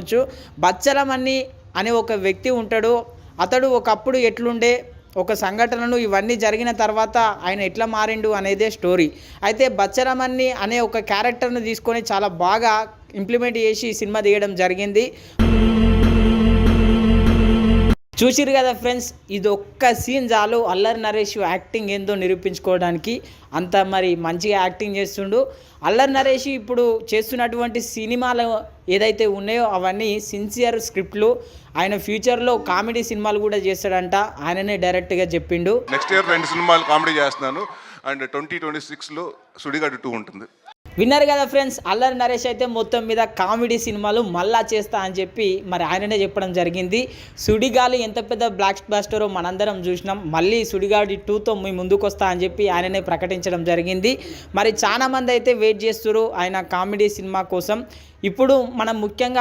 చెప్పుకోవచ్చు. బచ్చలమన్ని అనే ఒక వ్యక్తి ఉంటాడు. అతడు ఒకప్పుడు ఎట్లుండే, ఒక సంఘటనలు ఇవన్నీ జరిగిన తర్వాత ఆయన ఎట్లా మారిండు అనేదే స్టోరీ. అయితే బచ్చలమన్ని అనే ఒక క్యారెక్టర్ను తీసుకొని చాలా బాగా ఇంప్లిమెంట్ చేసి సినిమా తీయడం జరిగింది. చూసిరు కదా ఫ్రెండ్స్, ఇది ఒక్క సీన్ చాలు అల్లరి నరేష్ యాక్టింగ్ ఏందో నిరూపించుకోవడానికి. అంత మరి మంచిగా యాక్టింగ్ చేస్తుండు అల్లరి నరేష్. ఇప్పుడు చేస్తున్నటువంటి సినిమాలు ఏదైతే ఉన్నాయో అవన్నీ సిన్సియర్ స్క్రిప్ట్లు. ఆయన ఫ్యూచర్లో కామెడీ సినిమాలు కూడా చేస్తాడంట, ఆయననే డైరెక్ట్గా చెప్పిండు. నెక్స్ట్ ఇయర్ 2 సినిమాలు కామెడీ చేస్తున్నాను అండ్ 2026లో సుడిగాడు 2 ఉంటుంది. విన్నారు కదా ఫ్రెండ్స్, అల్లరి నరేష్ అయితే మొత్తం మీద కామెడీ సినిమాలు మళ్ళా చేస్తా అని చెప్పి మరి ఆయననే చెప్పడం జరిగింది. సుడిగాలి ఎంత పెద్ద బ్లాక్ బస్టరో మనందరం చూసినాం. మళ్ళీ సుడిగాలి 2తో మీ ముందుకు వస్తా అని చెప్పి ఆయననే ప్రకటించడం జరిగింది. మరి చాలామంది అయితే వెయిట్ చేస్తున్నారు ఆయన కామెడీ సినిమా కోసం. ఇప్పుడు మనం ముఖ్యంగా